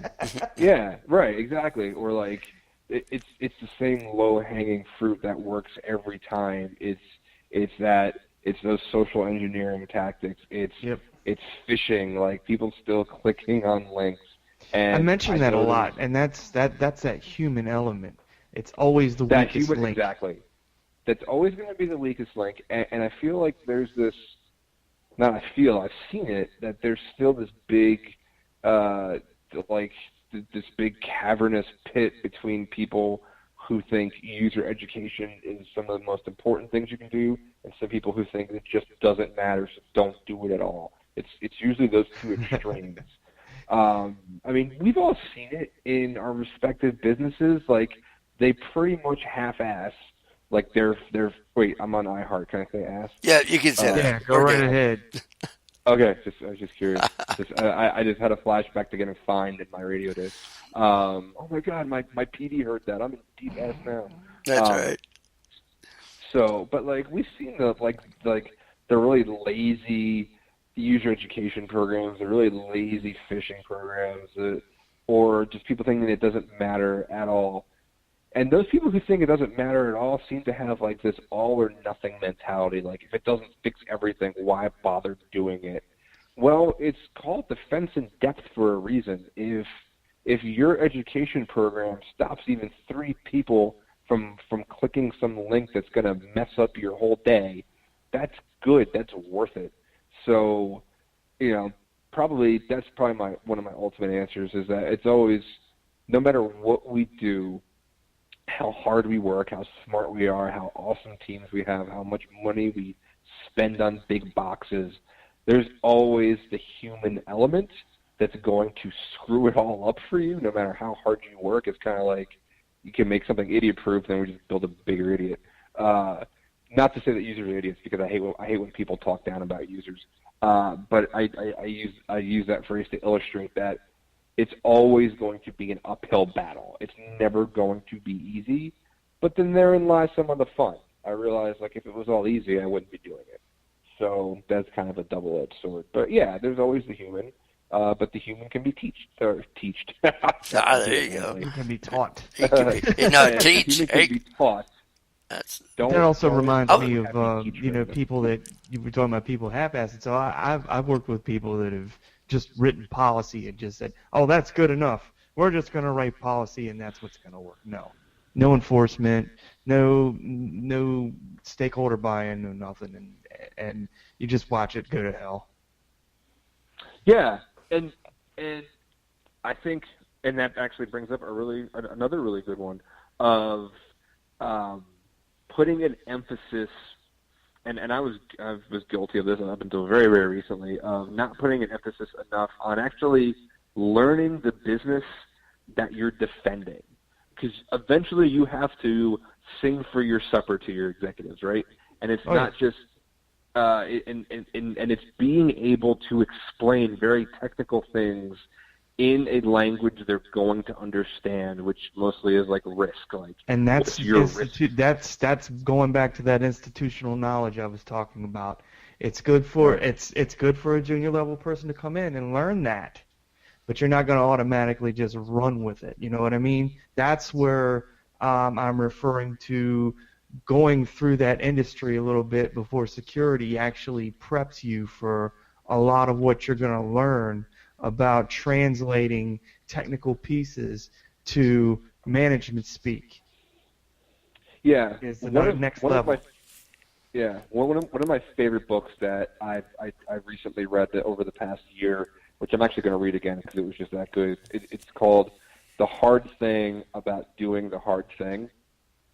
Yeah, right, exactly. Or like it's the same low-hanging fruit that works every time. It's those social engineering tactics. It's phishing, like people still clicking on links. And I mention that a lot, and that's that human element. It's always the weakest link. Exactly. That's always going to be the weakest link, and I feel like there's this. I've seen it, that there's still this big, this big cavernous pit between people who think user education is some of the most important things you can do, and some people who think it just doesn't matter, so don't do it at all. It's usually those two extremes. I mean, we've all seen it in our respective businesses. Like, they pretty much half-ass. Like they're wait, I'm on iHeart. Can I say ass? Yeah, you can say that. Yeah, go right ahead. Okay, I was just curious. I just had a flashback to getting fined in my radio days. Oh my God, my PD heard that. I'm in deep ass now. That's right. So, but like we've seen the really lazy user education programs, the really lazy phishing programs, or just people thinking it doesn't matter at all. And those people who think it doesn't matter at all seem to have like this all or nothing mentality. Like, if it doesn't fix everything, why bother doing it? Well, it's called defense in depth for a reason. If your education program stops even 3 people from clicking some link that's going to mess up your whole day, that's good. That's worth it. So, that's probably one of my ultimate answers, is that it's always, no matter what we do, how hard we work, how smart we are, how awesome teams we have, how much money we spend on big boxes, there's always the human element that's going to screw it all up for you, no matter how hard you work. It's kind of like you can make something idiot-proof, then we just build a bigger idiot. Not to say that users are idiots, because I hate when people talk down about users. But I use that phrase to illustrate that it's always going to be an uphill battle. It's never going to be easy, but then therein lies some of the fun. I realize, like, if it was all easy, I wouldn't be doing it. So that's kind of a double-edged sword. But yeah, there's always the human, but the human can be teached. There you go. You can be taught. He can be, teach. The human can be taught. That also reminds me have of to teach people that you were talking about, people half-assed. So I've worked with people that have just written policy and just said, oh, that's good enough. We're just going to write policy and that's what's going to work. No enforcement, no stakeholder buy-in, no nothing, and you just watch it go to hell. Yeah, and I think, and that actually brings up another really good one of putting an emphasis, and I was guilty of this up until very, very recently, of not putting an emphasis enough on actually learning the business that you're defending, because eventually you have to sing for your supper to your executives, right? And it's not just and it's being able to explain very technical things in a language they're going to understand, which mostly is like risk. And that's your risk? That's going back to that institutional knowledge I was talking about. It's good for it's good for a junior level person to come in and learn that, but you're not going to automatically just run with it. You know what I mean? That's where I'm referring to going through that industry a little bit before security actually preps you for a lot of what you're going to learn about translating technical pieces to management speak. Yeah, Is the next level. One of my favorite books that I've recently read over the past year, which I'm actually going to read again because it was just that good. It's called The Hard Thing About Doing the Hard Thing.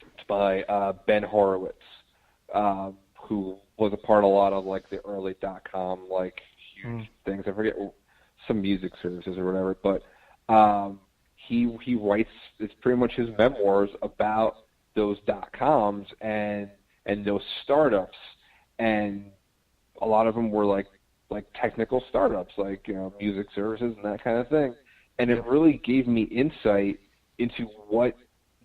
It's by Ben Horowitz, who was a part of a lot of like the early .com like huge things. I forget, some music services or whatever, but he writes, it's pretty much his memoirs about those .coms and those startups, and a lot of them were like technical startups, like music services and that kind of thing. And it really gave me insight into what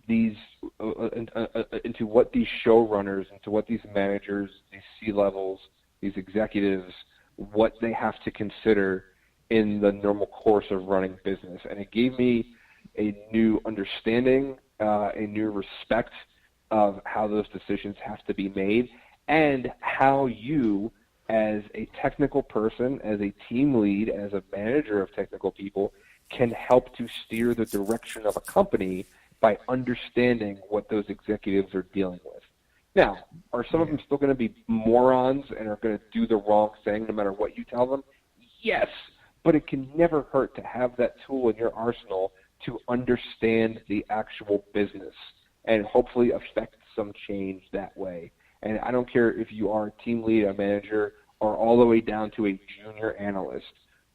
these showrunners, into what these managers, these C-levels, these executives, what they have to consider in the normal course of running business. And it gave me a new understanding, a new respect of how those decisions have to be made, and how you, as a technical person, as a team lead, as a manager of technical people, can help to steer the direction of a company by understanding what those executives are dealing with. Now, are some of them still going to be morons and are going to do the wrong thing no matter what you tell them? Yes, but it can never hurt to have that tool in your arsenal to understand the actual business and hopefully affect some change that way. And I don't care if you are a team lead, a manager, or all the way down to a junior analyst.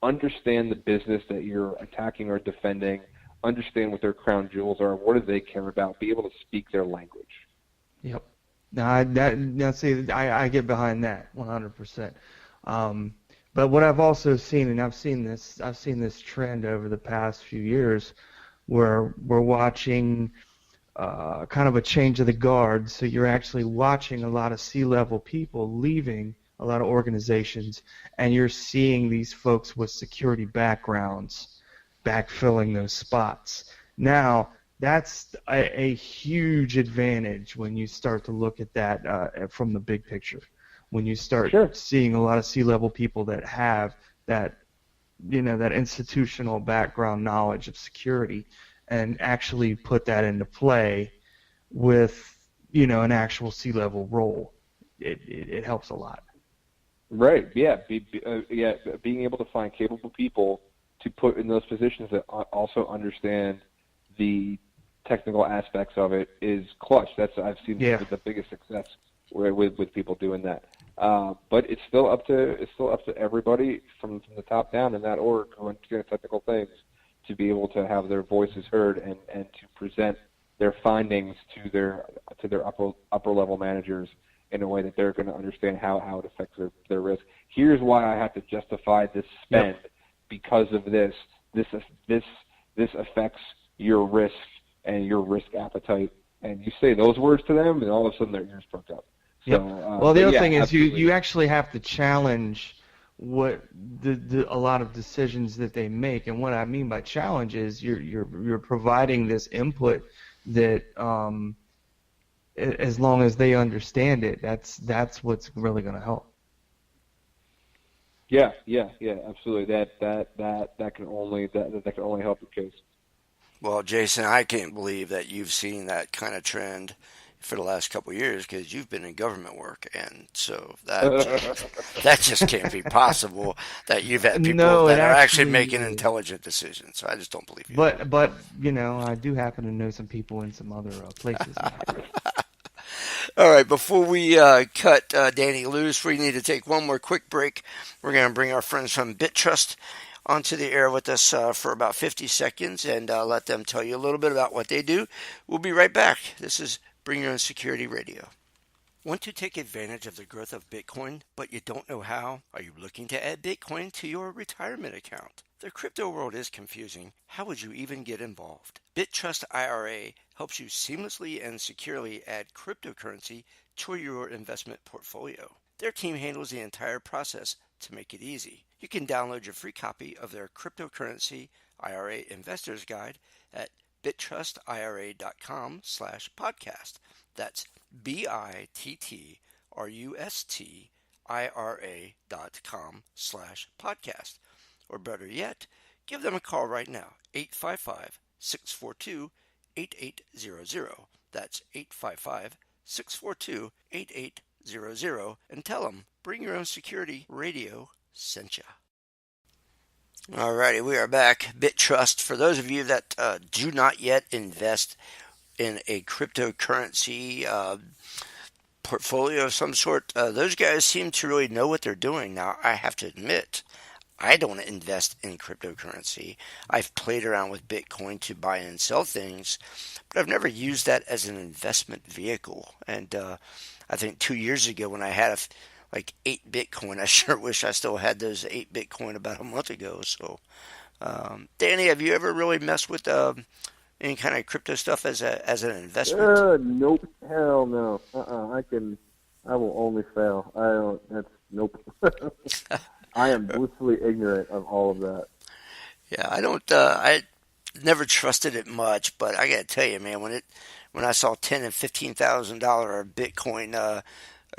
Understand the business that you're attacking or defending. Understand what their crown jewels are. What do they care about? Be able to speak their language. Yep. I get behind that 100%. But what I've also seen, and I've seen this trend over the past few years, where we're watching kind of a change of the guard. So you're actually watching a lot of C-level people leaving a lot of organizations, and you're seeing these folks with security backgrounds backfilling those spots. Now, that's a huge advantage when you start to look at that from the big picture. When you start seeing a lot of C-level people that have that, that institutional background knowledge of security, and actually put that into play with, an actual C-level role, it helps a lot. Right. Yeah. Being able to find capable people to put in those positions that also understand the technical aspects of it is clutch. I've seen the biggest success with people doing that. But it's still up to everybody from the top down in that org who understand technical things to be able to have their voices heard and to present their findings to their upper level managers in a way that they're going to understand how it affects their risk. Here's why I have to justify this spend because of this. This affects your risk and your risk appetite. And you say those words to them, and all of a sudden their ears perk up. So, well, the other thing is you actually have to challenge what a lot of decisions that they make. And what I mean by challenge is you're providing this input that as long as they understand it, that's what's really going to help. Yeah, absolutely. That can only help the case. Well, Jason, I can't believe that you've seen that kind of trend for the last couple of years because you've been in government work, and so that just can't be possible that you've had people No, it that are actually actually making is. intelligent decisions. So I just don't believe you. But I do happen to know some people in some other places. All right, before we cut Danny loose, we need to take one more quick break. We're going to bring our friends from BitTrust onto the air with us for about 50 seconds and let them tell you a little bit about what they do. We'll be right back. This is Bring Your Own Security Radio. Want to take advantage of the growth of Bitcoin, but you don't know how? Are you looking to add Bitcoin to your retirement account? The crypto world is confusing. How would you even get involved? BitTrust IRA helps you seamlessly and securely add cryptocurrency to your investment portfolio. Their team handles the entire process to make it easy. You can download your free copy of their cryptocurrency IRA Investor's Guide at bitrustira.com/podcast. That's bitrustira.com/podcast. Or better yet, give them a call right now, 855-642-8800. That's 855-642-8800, and tell them Bring Your Own Security Radio sent you. Alrighty, we are back. BitTrust, for those of you that do not yet invest in a cryptocurrency portfolio of some sort, those guys seem to really know what they're doing. Now, I have to admit, I don't invest in cryptocurrency. I've played around with Bitcoin to buy and sell things, but I've never used that as an investment vehicle. And I think 2 years ago when I had like 8 Bitcoin, I sure wish I still had those 8 Bitcoin about a month ago. So, Danny, have you ever really messed with any kind of crypto stuff as an investment? Nope. Hell no. I will only fail. Nope. I am blissfully ignorant of all of that. Yeah, I never trusted it much, but I gotta tell you, man, when I saw $10,000 and $15,000 Bitcoin a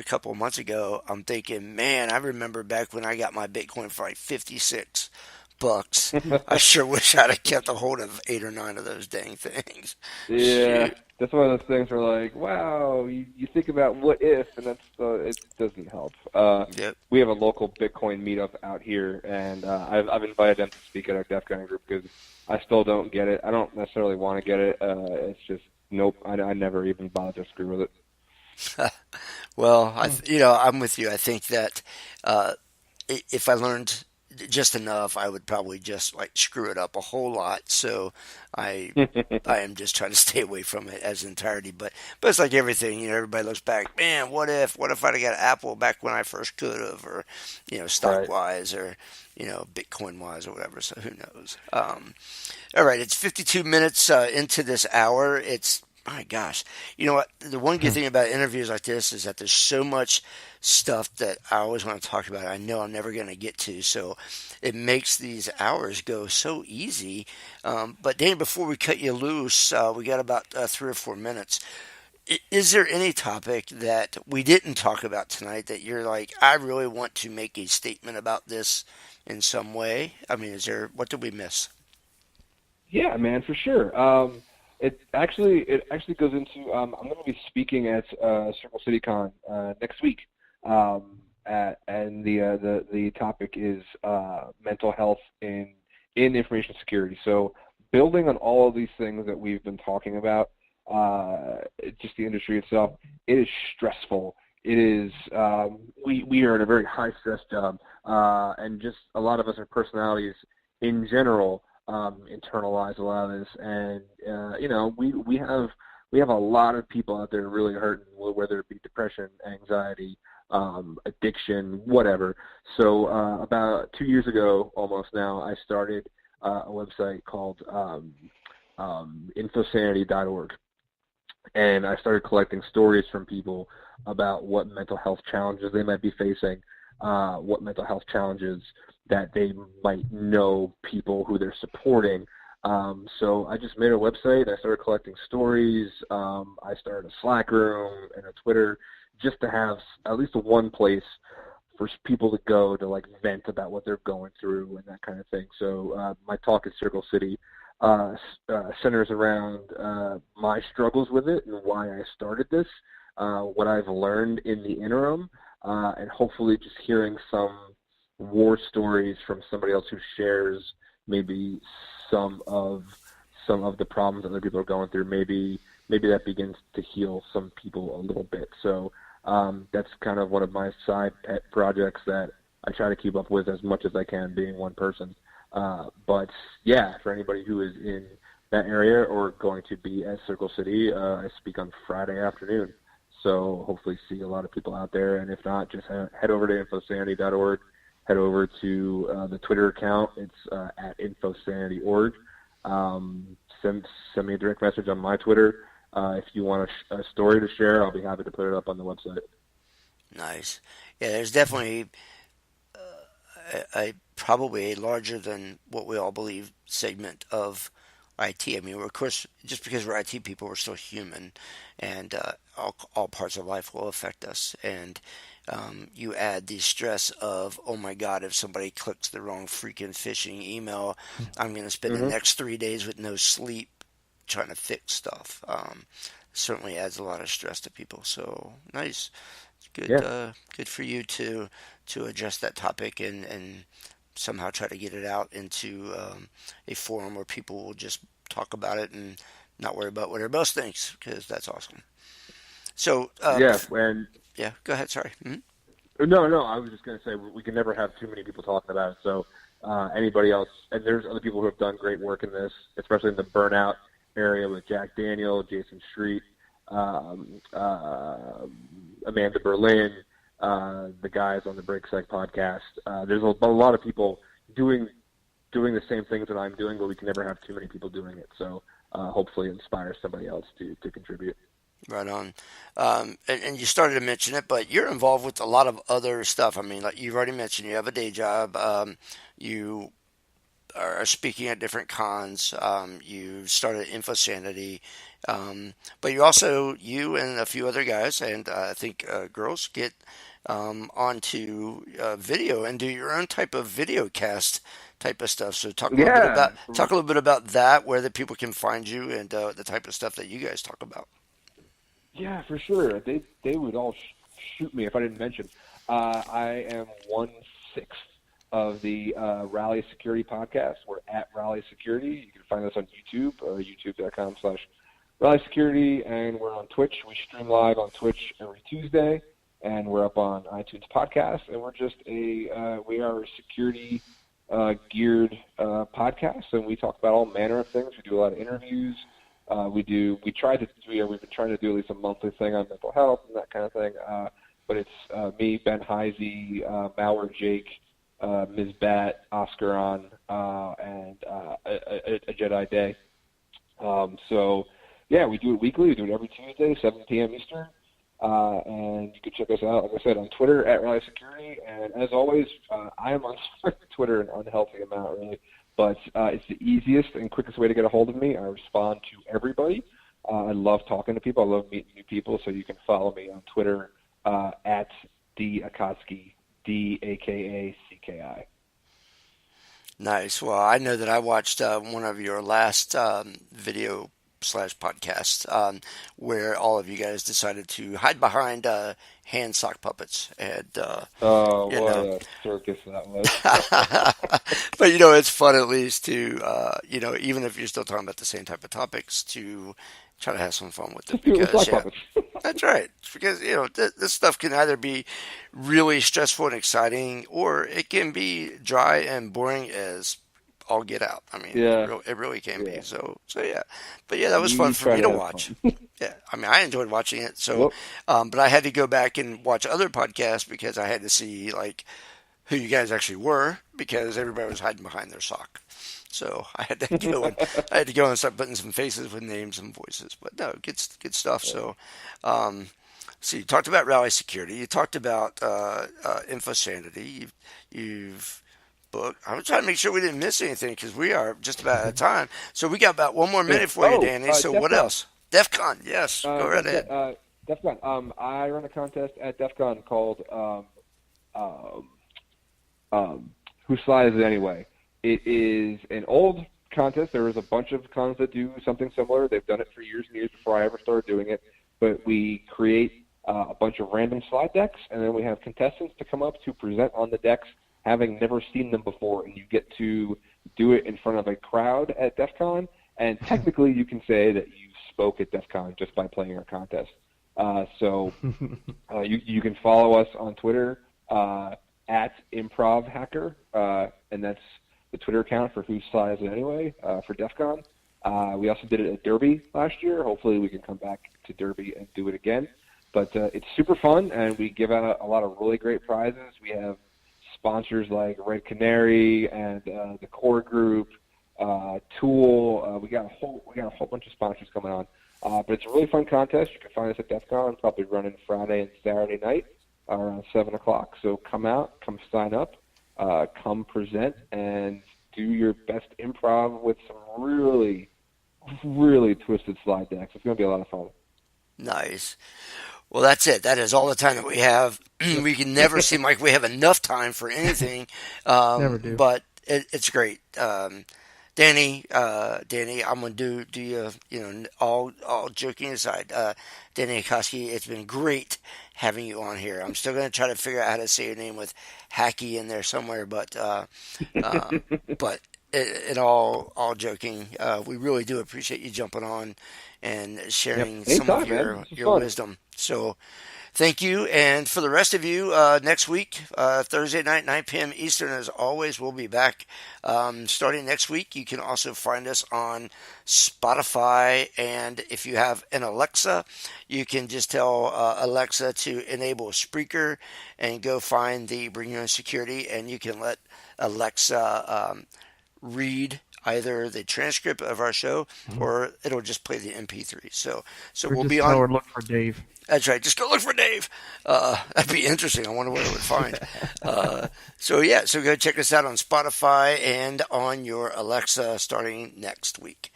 couple of months ago, I'm thinking, man, I remember back when I got my Bitcoin for like $56. I sure wish I'd have kept a hold of 8 or 9 of those dang things. Yeah, Shoot. that's one of those things where like, wow, you think about what if, and it doesn't help. Yep. We have a local Bitcoin meetup out here, and I've invited them to speak at our DEF CON group because I still don't get it. I don't necessarily want to get it. It's just nope. I never even bothered to screw with it. Well, I'm with you. I think that if I learned just enough, I would probably just like screw it up a whole lot. So I am just trying to stay away from it as entirety. But it's like everything, everybody looks back, man, what if I'd have got Apple back when I first could have, or stock wise, or Bitcoin wise, or whatever. So who knows? All right, it's 52 minutes into this hour. It's my gosh. You know what? The one good thing about interviews like this is that there's so much stuff that I always want to talk about. I know I'm never going to get to, so it makes these hours go so easy. But Danny, before we cut you loose, we got about 3 or 4 minutes. Is there any topic that we didn't talk about tonight that you're like, I really want to make a statement about this in some way? I mean, what did we miss? Yeah, man, for sure. It actually goes into I'm going to be speaking at Circle City Con next week, and the topic is mental health in information security. So building on all of these things that we've been talking about, just the industry itself, it is stressful. It is we are in a very high stress job, and just a lot of us, our personalities in general, internalize a lot of this, and we have a lot of people out there really hurting, whether it be depression, anxiety, addiction, whatever. So about 2 years ago, almost now, I started a website called infosanity.org, and I started collecting stories from people about what mental health challenges they might be facing, what mental health challenges that they might know people who they're supporting. So I just made a website. I started collecting stories. I started a Slack room and a Twitter just to have at least one place for people to go to like vent about what they're going through and that kind of thing. So my talk at Circle City centers around my struggles with it and why I started this, what I've learned in the interim, and hopefully just hearing some war stories from somebody else who shares maybe some of the problems other people are going through. Maybe that begins to heal some people a little bit. So that's kind of one of my side pet projects that I try to keep up with as much as I can, being one person. But yeah, for anybody who is in that area or going to be at Circle City, I speak on Friday afternoon. So hopefully see a lot of people out there. And if not, just head over to infosanity.org. Head over to the Twitter account. It's at infosanity.org. Send me a direct message on my Twitter. If you want a story to share, I'll be happy to put it up on the website. Nice. Yeah, there's definitely probably a larger than what we all believe segment of IT. I mean, of course, just because we're IT people, we're still human, and all parts of life will affect us. And you add the stress of, oh my God, if somebody clicks the wrong freaking phishing email, I'm going to spend the next 3 days with no sleep trying to fix stuff. Certainly adds a lot of stress to people. So nice. It's good. Yeah. Good for you to address that topic and somehow try to get it out into a forum where people will just talk about it and not worry about what everybody else thinks, because that's awesome. So Yeah, and yeah, go ahead. Sorry. No, I was just going to say we can never have too many people talking about it. So anybody else, and there's other people who have done great work in this, especially in the burnout area with Jack Daniel, Jason Street, Amanda Berlin, the guys on the BreakSec podcast. There's a lot of people doing the same things that I'm doing, but we can never have too many people doing it. So hopefully inspire somebody else to contribute. Right on. And you started to mention it, but you're involved with a lot of other stuff. I mean, like you've already mentioned, you have a day job. You are speaking at different cons. You started InfoSanity. But you and a few other guys, and I think girls, get onto video and do your own type of video cast type of stuff. So talk a little bit about that, where the people can find you, and the type of stuff that you guys talk about. Yeah, for sure. They would all shoot me if I didn't mention. I am 1/6 of the Rally Security podcast. We're at Rally Security. You can find us on YouTube, youtube.com/Rally Security, and we're on Twitch. We stream live on Twitch every Tuesday, and we're up on iTunes Podcasts. And we're just we are a security geared podcast, and we talk about all manner of things. We do a lot of interviews. We've been trying to do at least a monthly thing on mental health and that kind of thing. But it's me, Ben Heisey, Malware Jake, Ms. Bat, Oscar on, and a Jedi Day. So yeah, we do it weekly. We do it every Tuesday, 7 p.m. Eastern. And you can check us out, like I said, on Twitter at Rally Security. And as always, I am on Twitter an unhealthy amount, really. But it's the easiest and quickest way to get a hold of me. I respond to everybody. I love talking to people. I love meeting new people. So you can follow me on Twitter at danny-akacki, DAKACKI. Nice. Well, I know that I watched one of your last video /podcast where all of you guys decided to hide behind hand sock puppets, and what a circus that was. But it's fun at least to even if you're still talking about the same type of topics, to try to have some fun with it, because that's right, because this stuff can either be really stressful and exciting, or it can be dry and boring as all get out. I mean, it really can be. So yeah. But yeah, that was fun for me to watch. Yeah, I mean, I enjoyed watching it. So, but I had to go back and watch other podcasts because I had to see who you guys actually were, because everybody was hiding behind their sock. So I had to go and start putting some faces with names and voices. But no, good stuff. So, So you talked about rally security. You talked about InfoSanity. You've booked. I was trying to make sure we didn't miss anything because we are just about out of time. So we got about one more minute for you, Danny. So DEF what CON. else? DEF CON. Yes. Go right ahead. DEF CON. I run a contest at DEF CON called Whose Slide Is It Anyway? It is an old contest. There was a bunch of cons that do something similar. They've done it for years and years before I ever started doing it. But we create a bunch of random slide decks, and then we have contestants to come up to present on the decks having never seen them before, and you get to do it in front of a crowd at DEF CON, and technically you can say that you spoke at DEF CON just by playing our contest. So you can follow us on Twitter at ImprovHacker, and that's the Twitter account for Whose Slide Is It Anyway for DEF CON. We also did it at Derby last year. Hopefully we can come back to Derby and do it again. But it's super fun, and we give out a lot of really great prizes. We have sponsors like Red Canary and the Core Group, Tool. We got a whole bunch of sponsors coming on. But it's a really fun contest. You can find us at DEF CON, probably running Friday and Saturday night around 7 o'clock. So come out, come sign up, come present, and do your best improv with some really, really twisted slide decks. It's going to be a lot of fun. Nice. Well, that's it. That is all the time that we have. We can never seem like we have enough time for anything. Never do. But it's great. Danny, I'm going to do you, all joking aside, danny-akacki, it's been great having you on here. I'm still going to try to figure out how to say your name with hacky in there somewhere, but in all joking, we really do appreciate you jumping on and sharing some of your wisdom. So thank you. And for the rest of you, next week, Thursday night, 9 p.m. Eastern, as always, we'll be back starting next week. You can also find us on Spotify. And if you have an Alexa, you can just tell Alexa to enable Spreaker and go find the Bring Your Own Security. And you can let Alexa read either the transcript of our show or it'll just play the MP3. So we'll be on. Or look for Dave. That's right. Just go look for Dave. That'd be interesting. I wonder what it would find. So go check us out on Spotify and on your Alexa starting next week.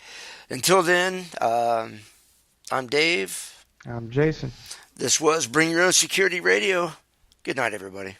Until then, I'm Dave. I'm Jason. This was Bring Your Own Security Radio. Good night, everybody.